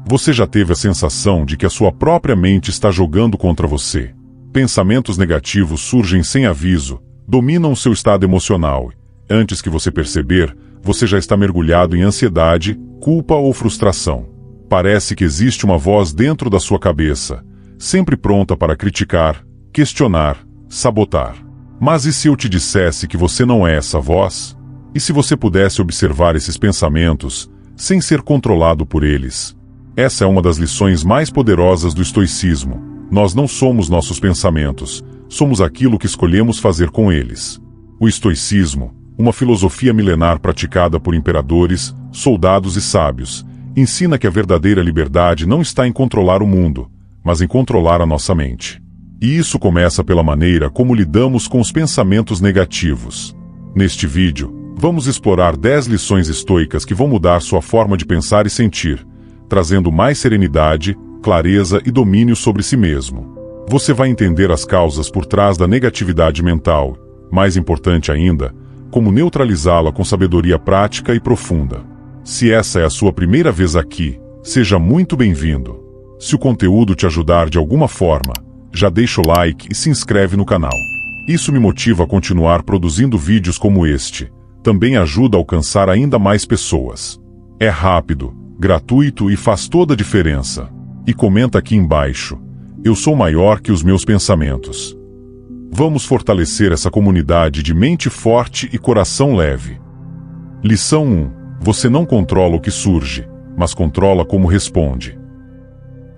Você já teve a sensação de que a sua própria mente está jogando contra você? Pensamentos negativos surgem sem aviso, dominam o seu estado emocional. Antes que você perceber, você já está mergulhado em ansiedade, culpa ou frustração. Parece que existe uma voz dentro da sua cabeça, sempre pronta para criticar, questionar, sabotar. Mas e se eu te dissesse que você não é essa voz? E se você pudesse observar esses pensamentos, sem ser controlado por eles? Essa é uma das lições mais poderosas do estoicismo. Nós não somos nossos pensamentos, somos aquilo que escolhemos fazer com eles. O estoicismo, uma filosofia milenar praticada por imperadores, soldados e sábios, ensina que a verdadeira liberdade não está em controlar o mundo, mas em controlar a nossa mente. E isso começa pela maneira como lidamos com os pensamentos negativos. Neste vídeo, vamos explorar 10 lições estoicas que vão mudar sua forma de pensar e sentir, trazendo mais serenidade, clareza e domínio sobre si mesmo. Você vai entender as causas por trás da negatividade mental, mais importante ainda, como neutralizá-la com sabedoria prática e profunda. Se essa é a sua primeira vez aqui, seja muito bem-vindo. Se o conteúdo te ajudar de alguma forma, já deixa o like e se inscreve no canal. Isso me motiva a continuar produzindo vídeos como este. Também ajuda a alcançar ainda mais pessoas. É rápido, gratuito e faz toda a diferença. E comenta aqui embaixo: eu sou maior que os meus pensamentos. Vamos fortalecer essa comunidade de mente forte e coração leve. Lição 1. Você não controla o que surge, mas controla como responde.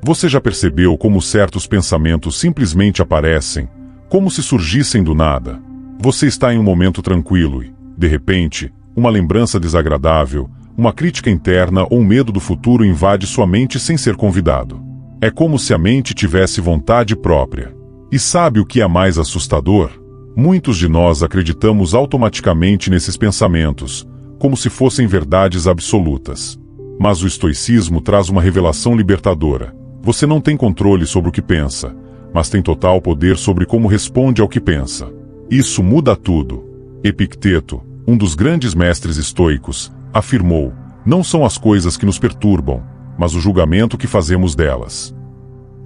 Você já percebeu como certos pensamentos simplesmente aparecem, como se surgissem do nada? Você está em um momento tranquilo e, de repente, uma lembrança desagradável, uma crítica interna ou um medo do futuro invade sua mente sem ser convidado. É como se a mente tivesse vontade própria. E sabe o que é mais assustador? Muitos de nós acreditamos automaticamente nesses pensamentos, como se fossem verdades absolutas. Mas o estoicismo traz uma revelação libertadora. Você não tem controle sobre o que pensa, mas tem total poder sobre como responde ao que pensa. Isso muda tudo. Epicteto, um dos grandes mestres estoicos, afirmou: não são as coisas que nos perturbam, mas o julgamento que fazemos delas.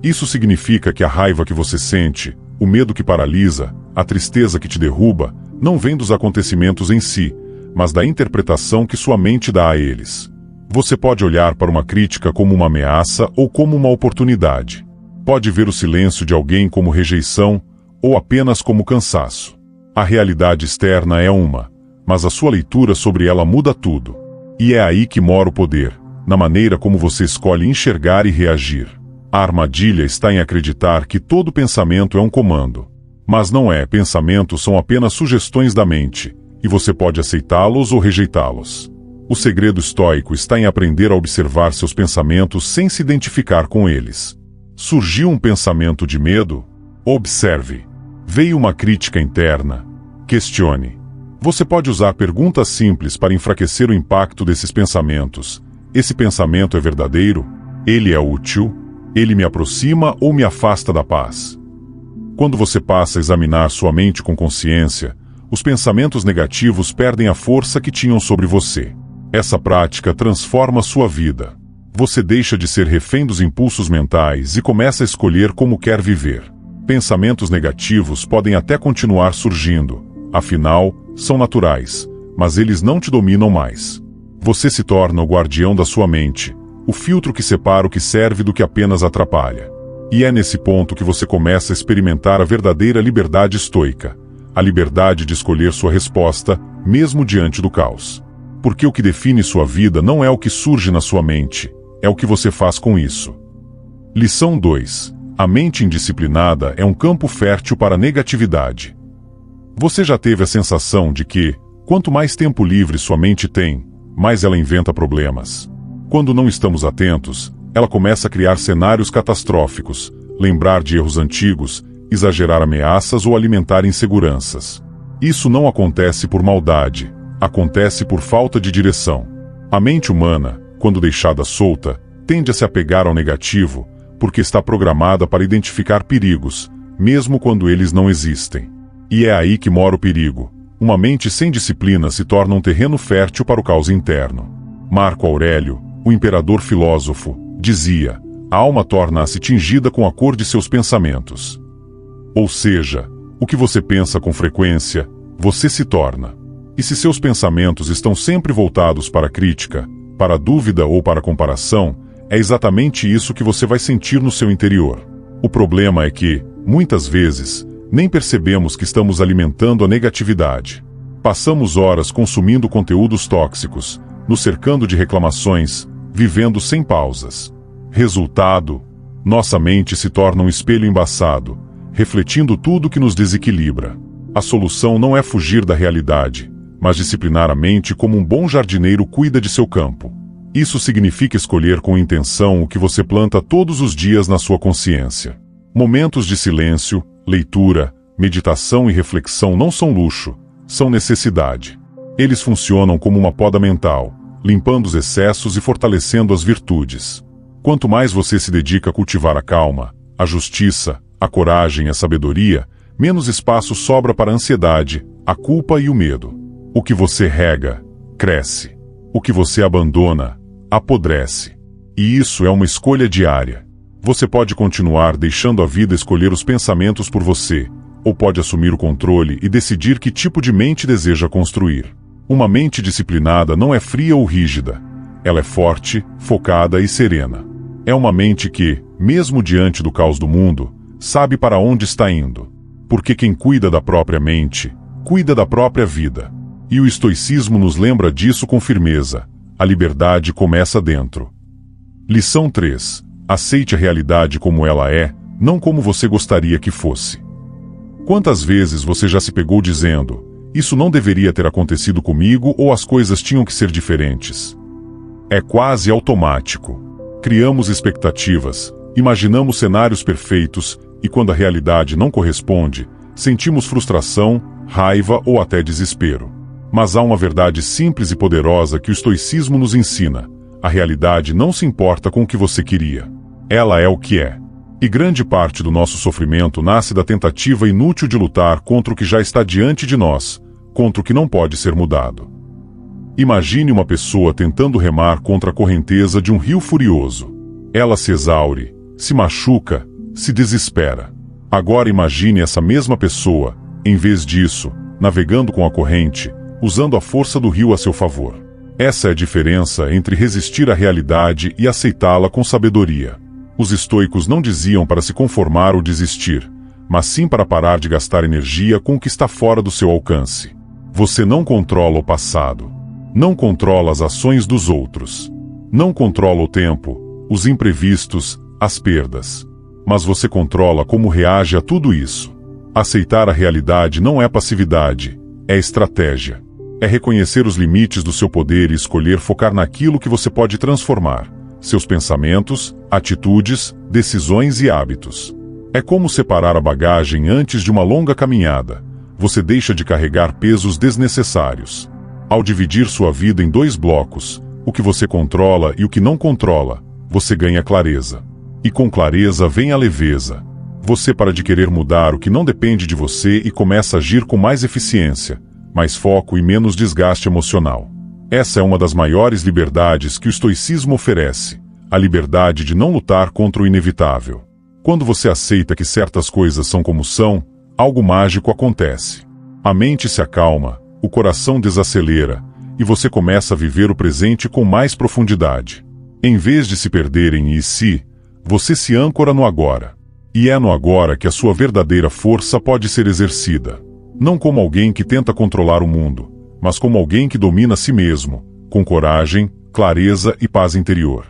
Isso significa que a raiva que você sente, o medo que paralisa, a tristeza que te derruba, não vem dos acontecimentos em si, mas da interpretação que sua mente dá a eles. Você pode olhar para uma crítica como uma ameaça ou como uma oportunidade. Pode ver o silêncio de alguém como rejeição ou apenas como cansaço. A realidade externa é uma, mas a sua leitura sobre ela muda tudo. E é aí que mora o poder, na maneira como você escolhe enxergar e reagir. A armadilha está em acreditar que todo pensamento é um comando. Mas não é, pensamentos são apenas sugestões da mente, e você pode aceitá-los ou rejeitá-los. O segredo estoico está em aprender a observar seus pensamentos sem se identificar com eles. Surgiu um pensamento de medo? Observe. Veio uma crítica interna? Questione. Você pode usar perguntas simples para enfraquecer o impacto desses pensamentos. Esse pensamento é verdadeiro? Ele é útil? Ele me aproxima ou me afasta da paz? Quando você passa a examinar sua mente com consciência, os pensamentos negativos perdem a força que tinham sobre você. Essa prática transforma sua vida. Você deixa de ser refém dos impulsos mentais e começa a escolher como quer viver. Pensamentos negativos podem até continuar surgindo, afinal, são naturais, mas eles não te dominam mais. Você se torna o guardião da sua mente, o filtro que separa o que serve do que apenas atrapalha. E é nesse ponto que você começa a experimentar a verdadeira liberdade estoica, a liberdade de escolher sua resposta, mesmo diante do caos. Porque o que define sua vida não é o que surge na sua mente, é o que você faz com isso. Lição 2. A mente indisciplinada é um campo fértil para a negatividade. Você já teve a sensação de que, quanto mais tempo livre sua mente tem, mais ela inventa problemas. Quando não estamos atentos, ela começa a criar cenários catastróficos, lembrar de erros antigos, exagerar ameaças ou alimentar inseguranças. Isso não acontece por maldade, acontece por falta de direção. A mente humana, quando deixada solta, tende a se apegar ao negativo, porque está programada para identificar perigos, mesmo quando eles não existem. E é aí que mora o perigo. Uma mente sem disciplina se torna um terreno fértil para o caos interno. Marco Aurélio, o imperador filósofo, Dizia: a alma torna-se tingida com a cor de seus pensamentos. Ou seja, o que você pensa com frequência, você se torna. E se seus pensamentos estão sempre voltados para a crítica, para a dúvida ou para a comparação, é exatamente isso que você vai sentir no seu interior. O problema é que, muitas vezes, nem percebemos que estamos alimentando a negatividade. Passamos horas consumindo conteúdos tóxicos, nos cercando de reclamações, vivendo sem pausas. Resultado: nossa mente se torna um espelho embaçado, refletindo tudo que nos desequilibra. A solução não é fugir da realidade, mas disciplinar a mente como um bom jardineiro cuida de seu campo. Isso significa escolher com intenção o que você planta todos os dias na sua consciência. Momentos de silêncio, leitura, meditação e reflexão não são luxo, são necessidade. Eles funcionam como uma poda mental, limpando os excessos e fortalecendo as virtudes. Quanto mais você se dedica a cultivar a calma, a justiça, a coragem e a sabedoria, menos espaço sobra para a ansiedade, a culpa e o medo. O que você rega, cresce. O que você abandona, apodrece. E isso é uma escolha diária. Você pode continuar deixando a vida escolher os pensamentos por você, ou pode assumir o controle e decidir que tipo de mente deseja construir. Uma mente disciplinada não é fria ou rígida. Ela é forte, focada e serena. É uma mente que, mesmo diante do caos do mundo, sabe para onde está indo. Porque quem cuida da própria mente, cuida da própria vida. E o estoicismo nos lembra disso com firmeza. A liberdade começa dentro. Lição 3. Aceite a realidade como ela é, não como você gostaria que fosse. Quantas vezes você já se pegou dizendo: isso não deveria ter acontecido comigo ou as coisas tinham que ser diferentes? É quase automático. Criamos expectativas, imaginamos cenários perfeitos e quando a realidade não corresponde, sentimos frustração, raiva ou até desespero. Mas há uma verdade simples e poderosa que o estoicismo nos ensina: a realidade não se importa com o que você queria. Ela é o que é. E grande parte do nosso sofrimento nasce da tentativa inútil de lutar contra o que já está diante de nós, contra o que não pode ser mudado. Imagine uma pessoa tentando remar contra a correnteza de um rio furioso. Ela se exaure, se machuca, se desespera. Agora imagine essa mesma pessoa, em vez disso, navegando com a corrente, usando a força do rio a seu favor. Essa é a diferença entre resistir à realidade e aceitá-la com sabedoria. Os estoicos não diziam para se conformar ou desistir, mas sim para parar de gastar energia com o que está fora do seu alcance. Você não controla o passado. Não controla as ações dos outros. Não controla o tempo, os imprevistos, as perdas. Mas você controla como reage a tudo isso. Aceitar a realidade não é passividade, é estratégia. É reconhecer os limites do seu poder e escolher focar naquilo que você pode transformar: seus pensamentos, atitudes, decisões e hábitos. É como separar a bagagem antes de uma longa caminhada. Você deixa de carregar pesos desnecessários. Ao dividir sua vida em 2 blocos, o que você controla e o que não controla, você ganha clareza. E com clareza vem a leveza. Você para de querer mudar o que não depende de você e começa a agir com mais eficiência, mais foco e menos desgaste emocional. Essa é uma das maiores liberdades que o estoicismo oferece: a liberdade de não lutar contra o inevitável. Quando você aceita que certas coisas são como são, algo mágico acontece. A mente se acalma, o coração desacelera, e você começa a viver o presente com mais profundidade. Em vez de se perder em si, você se âncora no agora. E é no agora que a sua verdadeira força pode ser exercida. Não como alguém que tenta controlar o mundo, mas como alguém que domina a si mesmo, com coragem, clareza e paz interior.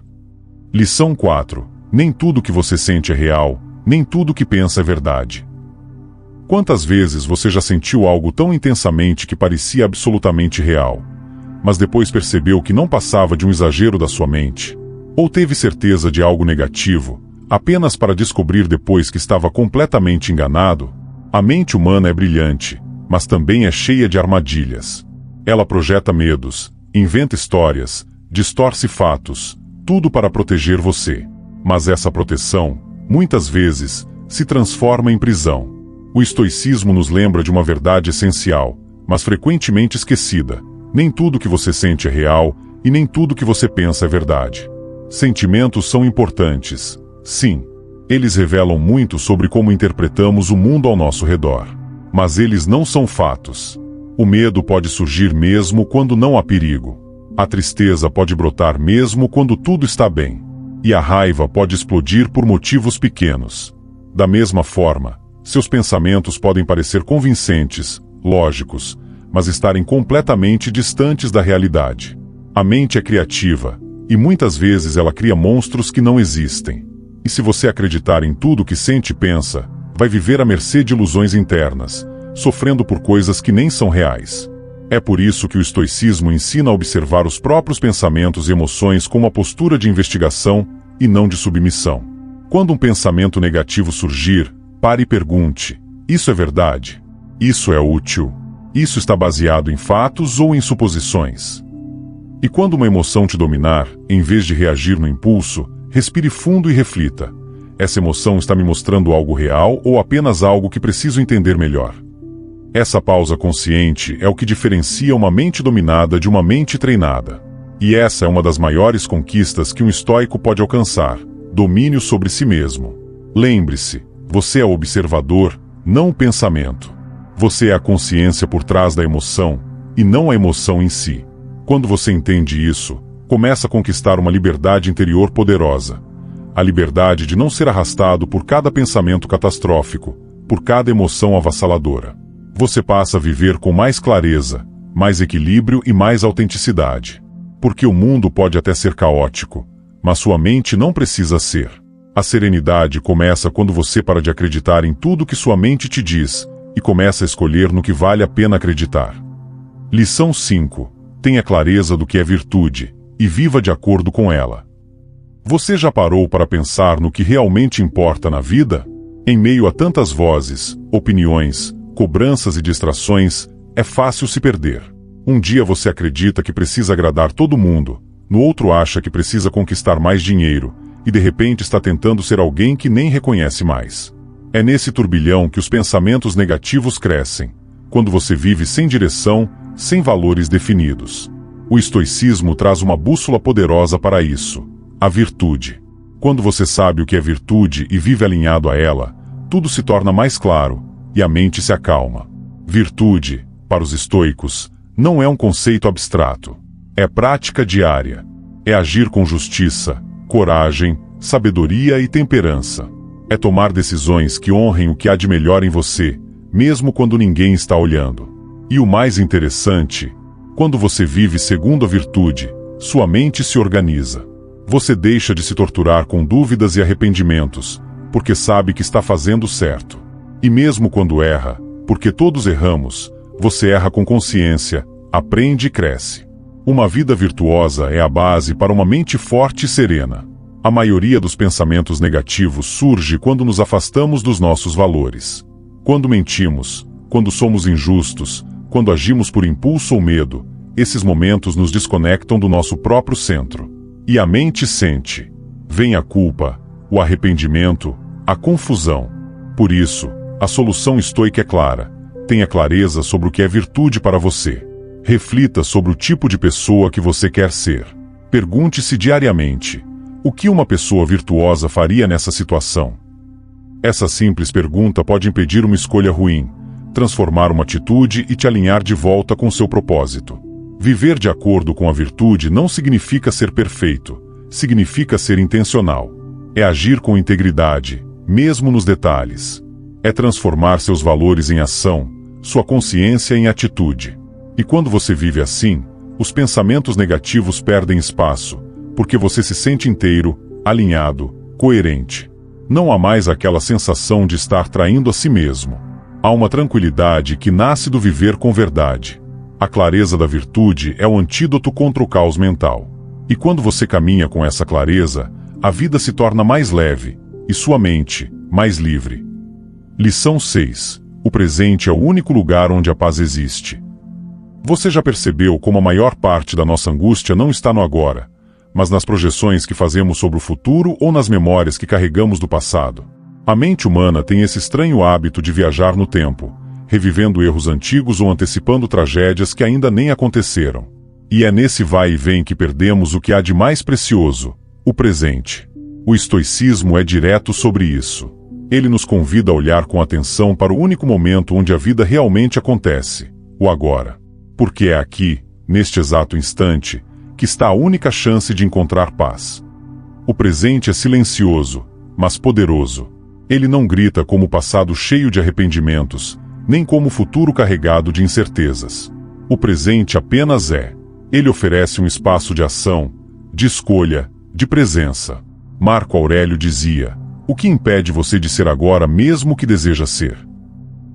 Lição 4. Nem tudo que você sente é real, nem tudo que pensa é verdade. Quantas vezes você já sentiu algo tão intensamente que parecia absolutamente real, mas depois percebeu que não passava de um exagero da sua mente? Ou teve certeza de algo negativo, apenas para descobrir depois que estava completamente enganado? A mente humana é brilhante, mas também é cheia de armadilhas. Ela projeta medos, inventa histórias, distorce fatos, tudo para proteger você. Mas essa proteção, muitas vezes, se transforma em prisão. O estoicismo nos lembra de uma verdade essencial, mas frequentemente esquecida: nem tudo que você sente é real, e nem tudo que você pensa é verdade. Sentimentos são importantes. Sim. Eles revelam muito sobre como interpretamos o mundo ao nosso redor. Mas eles não são fatos. O medo pode surgir mesmo quando não há perigo. A tristeza pode brotar mesmo quando tudo está bem. E a raiva pode explodir por motivos pequenos. Da mesma forma, seus pensamentos podem parecer convincentes, lógicos, mas estarem completamente distantes da realidade. A mente é criativa, e muitas vezes ela cria monstros que não existem. E se você acreditar em tudo que sente e pensa, vai viver à mercê de ilusões internas, sofrendo por coisas que nem são reais. É por isso que o estoicismo ensina a observar os próprios pensamentos e emoções com uma postura de investigação e não de submissão. Quando um pensamento negativo surgir, pare e pergunte: isso é verdade? Isso é útil? Isso está baseado em fatos ou em suposições? E quando uma emoção te dominar, em vez de reagir no impulso, respire fundo e reflita: essa emoção está me mostrando algo real ou apenas algo que preciso entender melhor? Essa pausa consciente é o que diferencia uma mente dominada de uma mente treinada. E essa é uma das maiores conquistas que um estoico pode alcançar: domínio sobre si mesmo. Lembre-se, você é o observador, não o pensamento. Você é a consciência por trás da emoção, e não a emoção em si. Quando você entende isso, começa a conquistar uma liberdade interior poderosa. A liberdade de não ser arrastado por cada pensamento catastrófico, por cada emoção avassaladora. Você passa a viver com mais clareza, mais equilíbrio e mais autenticidade. Porque o mundo pode até ser caótico, mas sua mente não precisa ser. A serenidade começa quando você para de acreditar em tudo que sua mente te diz e começa a escolher no que vale a pena acreditar. Lição 5. Tenha clareza do que é virtude e viva de acordo com ela. Você já parou para pensar no que realmente importa na vida? Em meio a tantas vozes, opiniões, cobranças e distrações, é fácil se perder. Um dia você acredita que precisa agradar todo mundo, no outro acha que precisa conquistar mais dinheiro, e de repente está tentando ser alguém que nem reconhece mais. É nesse turbilhão que os pensamentos negativos crescem, quando você vive sem direção, sem valores definidos. O estoicismo traz uma bússola poderosa para isso: a virtude. Quando você sabe o que é virtude e vive alinhado a ela, tudo se torna mais claro, e a mente se acalma. Virtude, para os estoicos, não é um conceito abstrato. É prática diária. É agir com justiça, coragem, sabedoria e temperança. É tomar decisões que honrem o que há de melhor em você, mesmo quando ninguém está olhando. E o mais interessante, quando você vive segundo a virtude, sua mente se organiza. Você deixa de se torturar com dúvidas e arrependimentos, porque sabe que está fazendo certo. E mesmo quando erra, porque todos erramos, você erra com consciência, aprende e cresce. Uma vida virtuosa é a base para uma mente forte e serena. A maioria dos pensamentos negativos surge quando nos afastamos dos nossos valores. Quando mentimos, quando somos injustos, quando agimos por impulso ou medo, esses momentos nos desconectam do nosso próprio centro. E a mente sente. Vem a culpa, o arrependimento, a confusão. Por isso, a solução estoica é clara. Tenha clareza sobre o que é virtude para você. Reflita sobre o tipo de pessoa que você quer ser. Pergunte-se diariamente: o que uma pessoa virtuosa faria nessa situação? Essa simples pergunta pode impedir uma escolha ruim, transformar uma atitude e te alinhar de volta com seu propósito. Viver de acordo com a virtude não significa ser perfeito, significa ser intencional. É agir com integridade, mesmo nos detalhes. É transformar seus valores em ação, sua consciência em atitude. E quando você vive assim, os pensamentos negativos perdem espaço, porque você se sente inteiro, alinhado, coerente. Não há mais aquela sensação de estar traindo a si mesmo. Há uma tranquilidade que nasce do viver com verdade. A clareza da virtude é o antídoto contra o caos mental. E quando você caminha com essa clareza, a vida se torna mais leve, e sua mente, mais livre. Lição 6. O presente é o único lugar onde a paz existe. Você já percebeu como a maior parte da nossa angústia não está no agora, mas nas projeções que fazemos sobre o futuro ou nas memórias que carregamos do passado? A mente humana tem esse estranho hábito de viajar no tempo, revivendo erros antigos ou antecipando tragédias que ainda nem aconteceram. E é nesse vai e vem que perdemos o que há de mais precioso: O presente. O estoicismo é direto sobre isso. Ele nos convida a olhar com atenção para o único momento onde a vida realmente acontece, o agora. Porque é aqui, neste exato instante, que está a única chance de encontrar paz. O presente é silencioso, mas poderoso. Ele não grita como o passado cheio de arrependimentos, nem como o futuro carregado de incertezas. O presente apenas é. Ele oferece um espaço de ação, de escolha, de presença. Marco Aurélio dizia: o que impede você de ser agora mesmo o que deseja ser?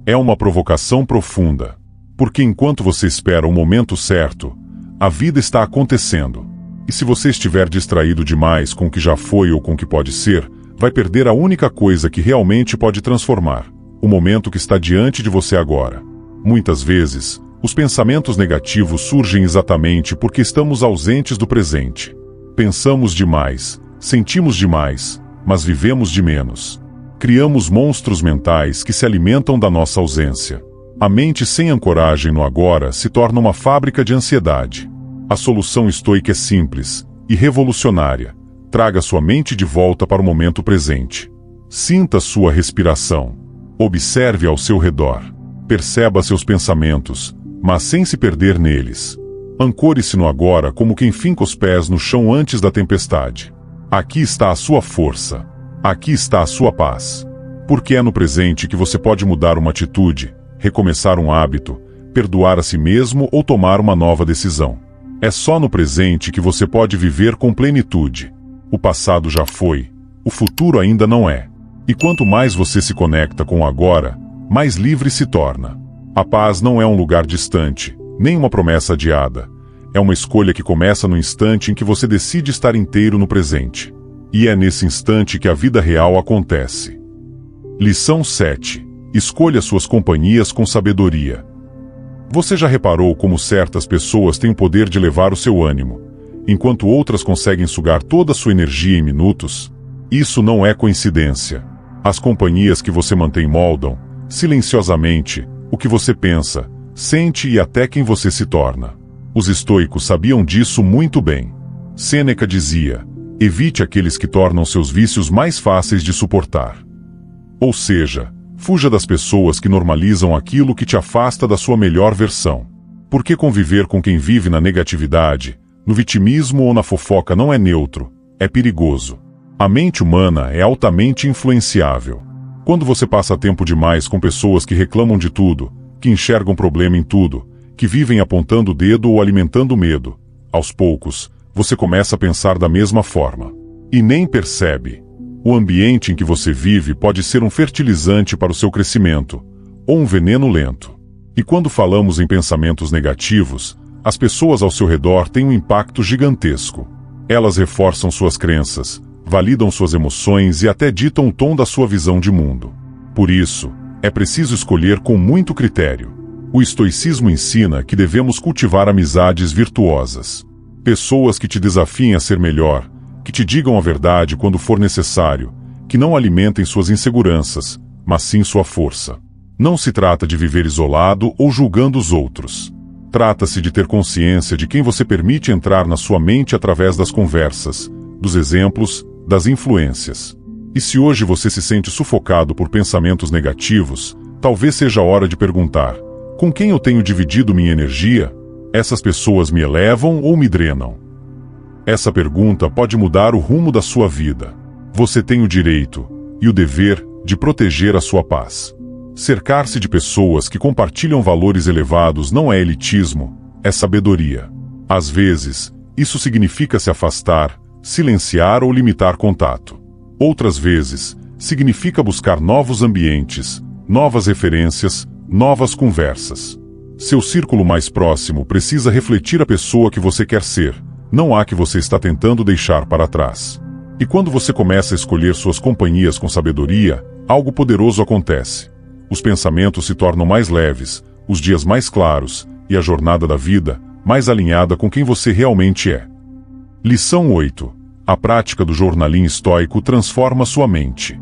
É uma provocação profunda, porque enquanto você espera o momento certo, a vida está acontecendo. E se você estiver distraído demais com o que já foi ou com o que pode ser, vai perder a única coisa que realmente pode transformar, o momento que está diante de você agora. Muitas vezes, os pensamentos negativos surgem exatamente porque estamos ausentes do presente. Pensamos demais, sentimos demais, mas vivemos de menos. Criamos monstros mentais que se alimentam da nossa ausência. A mente sem ancoragem no agora se torna uma fábrica de ansiedade. A solução estoica é simples e revolucionária. Traga sua mente de volta para o momento presente. Sinta sua respiração. Observe ao seu redor. Perceba seus pensamentos, mas sem se perder neles. Ancore-se no agora como quem finca os pés no chão antes da tempestade. Aqui está a sua força. Aqui está a sua paz. Porque é no presente que você pode mudar uma atitude, recomeçar um hábito, perdoar a si mesmo ou tomar uma nova decisão. É só no presente que você pode viver com plenitude. O passado já foi, o futuro ainda não é. E quanto mais você se conecta com o agora, mais livre se torna. A paz não é um lugar distante, nem uma promessa adiada. É uma escolha que começa no instante em que você decide estar inteiro no presente. E é nesse instante que a vida real acontece. Lição 7. Escolha suas companhias com sabedoria. Você já reparou como certas pessoas têm o poder de elevar o seu ânimo, enquanto outras conseguem sugar toda a sua energia em minutos? Isso não é coincidência. As companhias que você mantém moldam, silenciosamente, o que você pensa, sente e até quem você se torna. Os estoicos sabiam disso muito bem. Sêneca dizia: evite aqueles que tornam seus vícios mais fáceis de suportar. Ou seja, fuja das pessoas que normalizam aquilo que te afasta da sua melhor versão. Porque conviver com quem vive na negatividade, no vitimismo ou na fofoca não é neutro, é perigoso. A mente humana é altamente influenciável. Quando você passa tempo demais com pessoas que reclamam de tudo, que enxergam problema em tudo, que vivem apontando o dedo ou alimentando o medo, aos poucos, você começa a pensar da mesma forma. E nem percebe. O ambiente em que você vive pode ser um fertilizante para o seu crescimento, ou um veneno lento. E quando falamos em pensamentos negativos, as pessoas ao seu redor têm um impacto gigantesco. Elas reforçam suas crenças, validam suas emoções e até ditam o tom da sua visão de mundo. Por isso, é preciso escolher com muito critério. O estoicismo ensina que devemos cultivar amizades virtuosas. Pessoas que te desafiem a ser melhor, que te digam a verdade quando for necessário, que não alimentem suas inseguranças, mas sim sua força. Não se trata de viver isolado ou julgando os outros. Trata-se de ter consciência de quem você permite entrar na sua mente através das conversas, dos exemplos, das influências. E se hoje você se sente sufocado por pensamentos negativos, talvez seja a hora de perguntar: com quem eu tenho dividido minha energia? Essas pessoas me elevam ou me drenam? Essa pergunta pode mudar o rumo da sua vida. Você tem o direito e o dever de proteger a sua paz. Cercar-se de pessoas que compartilham valores elevados não é elitismo, é sabedoria. Às vezes, isso significa se afastar, silenciar ou limitar contato. Outras vezes, significa buscar novos ambientes, novas referências, novas conversas. Seu círculo mais próximo precisa refletir a pessoa que você quer ser, não a que você está tentando deixar para trás. E quando você começa a escolher suas companhias com sabedoria, algo poderoso acontece. Os pensamentos se tornam mais leves, os dias mais claros, e a jornada da vida mais alinhada com quem você realmente é. Lição 8. A prática do jornalim estoico transforma sua mente.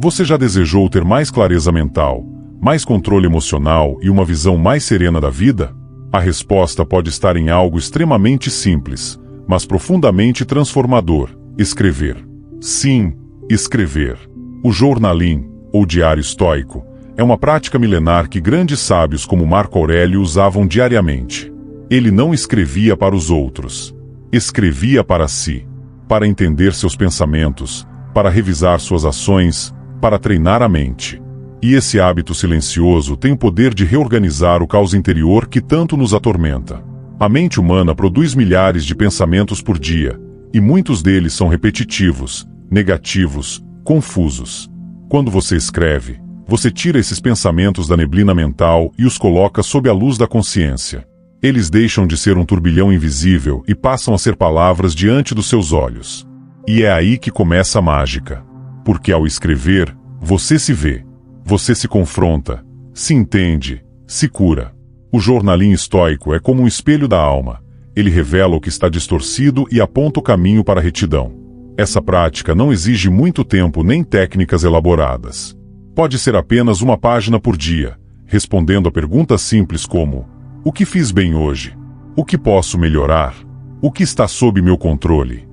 Você já desejou ter mais clareza mental, mais controle emocional e uma visão mais serena da vida? A resposta pode estar em algo extremamente simples, mas profundamente transformador: Escrever. Sim, escrever. O jornalim, ou diário estoico, é uma prática milenar que grandes sábios como Marco Aurélio usavam diariamente. Ele não escrevia para os outros. Escrevia para si, para entender seus pensamentos, para revisar suas ações, para treinar a mente. E esse hábito silencioso tem o poder de reorganizar o caos interior que tanto nos atormenta. A mente humana produz milhares de pensamentos por dia, e muitos deles são repetitivos, negativos, confusos. Quando você escreve, você tira esses pensamentos da neblina mental e os coloca sob a luz da consciência. Eles deixam de ser um turbilhão invisível e passam a ser palavras diante dos seus olhos. E é aí que começa a mágica. Porque ao escrever, você se vê, você se confronta, se entende, se cura. O jornalim estoico é como um espelho da alma. Ele revela o que está distorcido e aponta o caminho para a retidão. Essa prática não exige muito tempo nem técnicas elaboradas. Pode ser apenas uma página por dia, respondendo a perguntas simples como: o que fiz bem hoje? O que posso melhorar? O que está sob meu controle?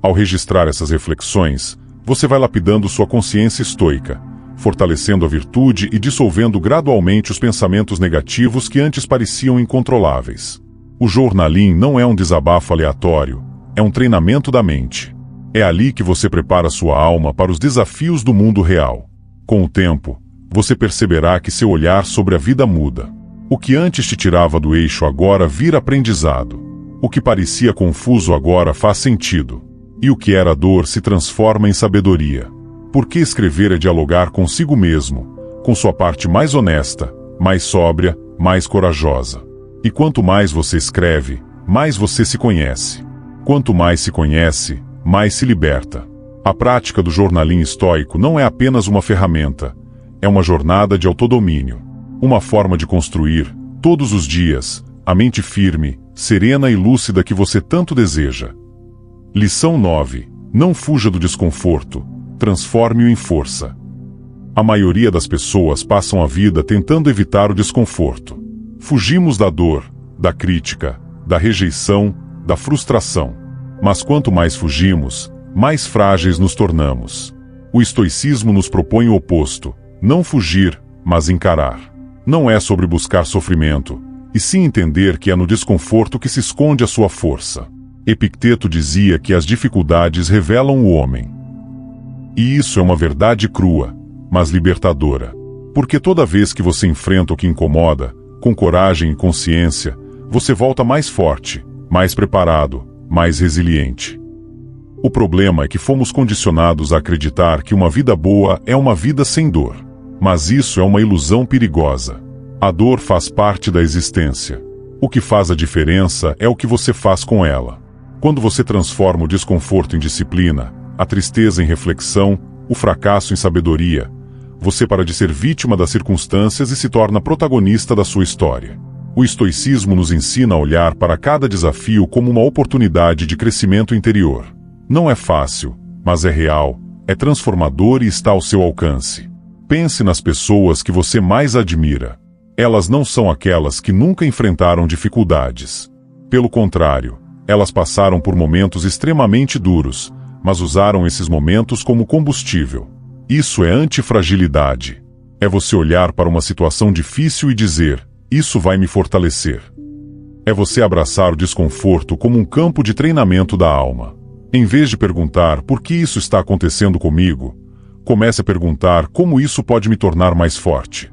Ao registrar essas reflexões, você vai lapidando sua consciência estoica, fortalecendo a virtude e dissolvendo gradualmente os pensamentos negativos que antes pareciam incontroláveis. O jornalim não é um desabafo aleatório, é um treinamento da mente. É ali que você prepara sua alma para os desafios do mundo real. Com o tempo, você perceberá que seu olhar sobre a vida muda. O que antes te tirava do eixo agora vira aprendizado. O que parecia confuso agora faz sentido. E o que era dor se transforma em sabedoria. Porque escrever é dialogar consigo mesmo, com sua parte mais honesta, mais sóbria, mais corajosa. E quanto mais você escreve, mais você se conhece. Quanto mais se conhece, mais se liberta. A prática do jornalim estoico não é apenas uma ferramenta, é uma jornada de autodomínio. Uma forma de construir, todos os dias, a mente firme, serena e lúcida que você tanto deseja. Lição 9. Não fuja do desconforto, transforme-o em força. A maioria das pessoas passam a vida tentando evitar o desconforto. Fugimos da dor, da crítica, da rejeição, da frustração. Mas quanto mais fugimos, mais frágeis nos tornamos. O estoicismo nos propõe o oposto, não fugir, mas encarar. Não é sobre buscar sofrimento, e sim entender que é no desconforto que se esconde a sua força. Epicteto dizia que as dificuldades revelam o homem. E isso é uma verdade crua, mas libertadora. Porque toda vez que você enfrenta o que incomoda, com coragem e consciência, você volta mais forte, mais preparado, mais resiliente. O problema é que fomos condicionados a acreditar que uma vida boa é uma vida sem dor. Mas isso é uma ilusão perigosa. A dor faz parte da existência. O que faz a diferença é o que você faz com ela. Quando você transforma o desconforto em disciplina, a tristeza em reflexão, o fracasso em sabedoria, você para de ser vítima das circunstâncias e se torna protagonista da sua história. O estoicismo nos ensina a olhar para cada desafio como uma oportunidade de crescimento interior. Não é fácil, mas é real, é transformador e está ao seu alcance. Pense nas pessoas que você mais admira. Elas não são aquelas que nunca enfrentaram dificuldades. Pelo contrário, elas passaram por momentos extremamente duros, mas usaram esses momentos como combustível. Isso é antifragilidade. É você olhar para uma situação difícil e dizer: isso vai me fortalecer. É você abraçar o desconforto como um campo de treinamento da alma. Em vez de perguntar por que isso está acontecendo comigo, comece a perguntar como isso pode me tornar mais forte.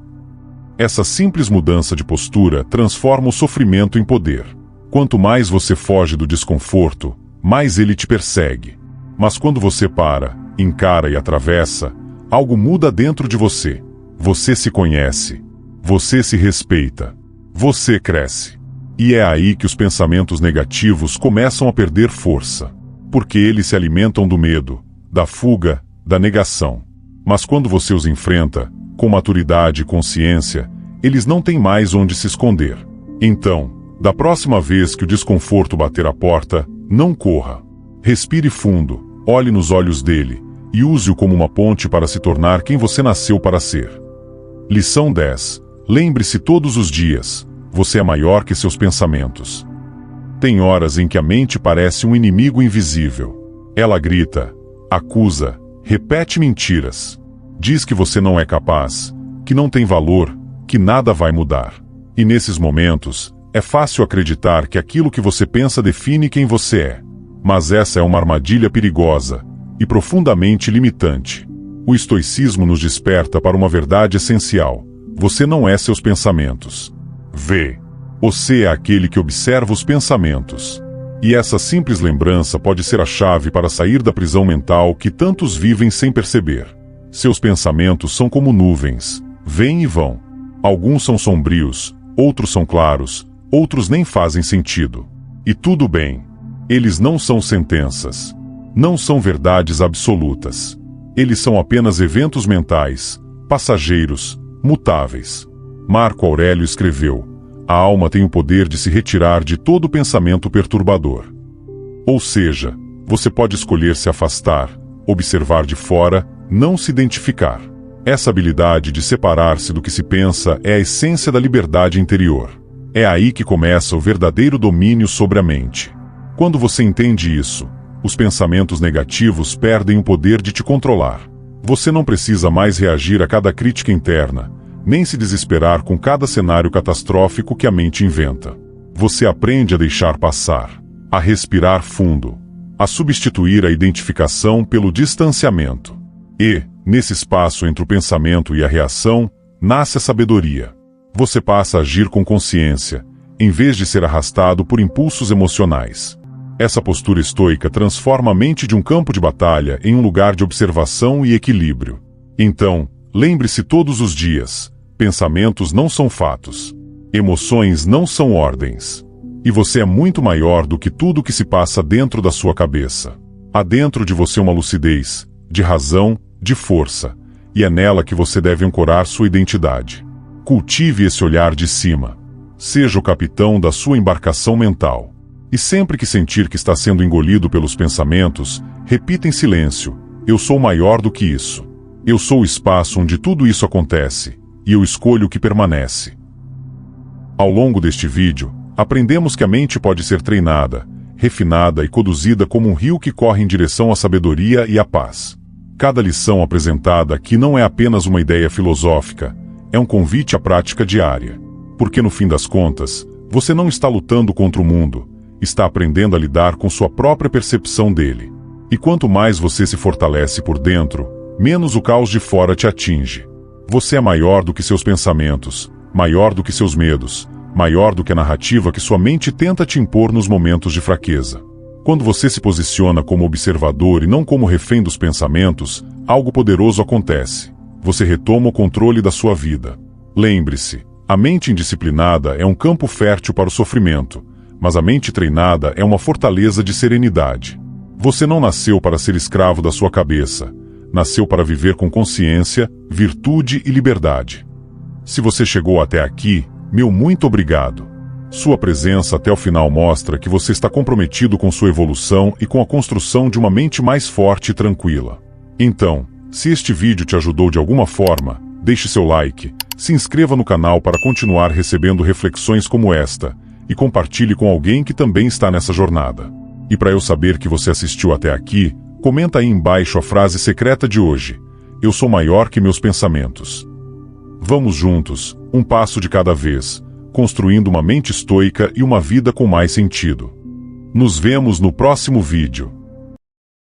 Essa simples mudança de postura transforma o sofrimento em poder. Quanto mais você foge do desconforto, mais ele te persegue. Mas quando você para, encara e atravessa, algo muda dentro de você. Você se conhece. Você se respeita. Você cresce. E é aí que os pensamentos negativos começam a perder força. Porque eles se alimentam do medo, da fuga, da negação. Mas quando você os enfrenta, com maturidade e consciência, eles não têm mais onde se esconder. Então, da próxima vez que o desconforto bater a porta, não corra. Respire fundo, olhe nos olhos dele, e use-o como uma ponte para se tornar quem você nasceu para ser. Lição 10. Lembre-se todos os dias, você é maior que seus pensamentos. Tem horas em que a mente parece um inimigo invisível. Ela grita, acusa, repete mentiras. Diz que você não é capaz, que não tem valor, que nada vai mudar. E nesses momentos, é fácil acreditar que aquilo que você pensa define quem você é. Mas essa é uma armadilha perigosa e profundamente limitante. O estoicismo nos desperta para uma verdade essencial. Você não é seus pensamentos. Você é aquele que observa os pensamentos. E essa simples lembrança pode ser a chave para sair da prisão mental que tantos vivem sem perceber. Seus pensamentos são como nuvens, vêm e vão. Alguns são sombrios, outros são claros, outros nem fazem sentido. E tudo bem. Eles não são sentenças. Não são verdades absolutas. Eles são apenas eventos mentais, passageiros, mutáveis. Marco Aurélio escreveu: a alma tem o poder de se retirar de todo pensamento perturbador. Ou seja, você pode escolher se afastar, observar de fora, não se identificar. Essa habilidade de separar-se do que se pensa é a essência da liberdade interior. É aí que começa o verdadeiro domínio sobre a mente. Quando você entende isso, os pensamentos negativos perdem o poder de te controlar. Você não precisa mais reagir a cada crítica interna, nem se desesperar com cada cenário catastrófico que a mente inventa. Você aprende a deixar passar, a respirar fundo, a substituir a identificação pelo distanciamento. E, nesse espaço entre o pensamento e a reação, nasce a sabedoria. Você passa a agir com consciência, em vez de ser arrastado por impulsos emocionais. Essa postura estoica transforma a mente de um campo de batalha em um lugar de observação e equilíbrio. Então, lembre-se todos os dias: pensamentos não são fatos. Emoções não são ordens. E você é muito maior do que tudo que se passa dentro da sua cabeça. Há dentro de você uma lucidez, de razão, de força, e é nela que você deve ancorar sua identidade. Cultive esse olhar de cima. Seja o capitão da sua embarcação mental. E sempre que sentir que está sendo engolido pelos pensamentos, repita em silêncio: eu sou maior do que isso. Eu sou o espaço onde tudo isso acontece, e eu escolho o que permanece. Ao longo deste vídeo, aprendemos que a mente pode ser treinada, refinada e conduzida como um rio que corre em direção à sabedoria e à paz. Cada lição apresentada aqui não é apenas uma ideia filosófica, é um convite à prática diária. Porque no fim das contas, você não está lutando contra o mundo, está aprendendo a lidar com sua própria percepção dele. E quanto mais você se fortalece por dentro, menos o caos de fora te atinge. Você é maior do que seus pensamentos, maior do que seus medos, maior do que a narrativa que sua mente tenta te impor nos momentos de fraqueza. Quando você se posiciona como observador e não como refém dos pensamentos, algo poderoso acontece. Você retoma o controle da sua vida. Lembre-se, a mente indisciplinada é um campo fértil para o sofrimento, mas a mente treinada é uma fortaleza de serenidade. Você não nasceu para ser escravo da sua cabeça. Nasceu para viver com consciência, virtude e liberdade. Se você chegou até aqui, meu muito obrigado. Sua presença até o final mostra que você está comprometido com sua evolução e com a construção de uma mente mais forte e tranquila. Então, se este vídeo te ajudou de alguma forma, deixe seu like, se inscreva no canal para continuar recebendo reflexões como esta, e compartilhe com alguém que também está nessa jornada. E para eu saber que você assistiu até aqui, comenta aí embaixo a frase secreta de hoje: eu sou maior que meus pensamentos. Vamos juntos, um passo de cada vez, construindo uma mente estoica e uma vida com mais sentido. Nos vemos no próximo vídeo.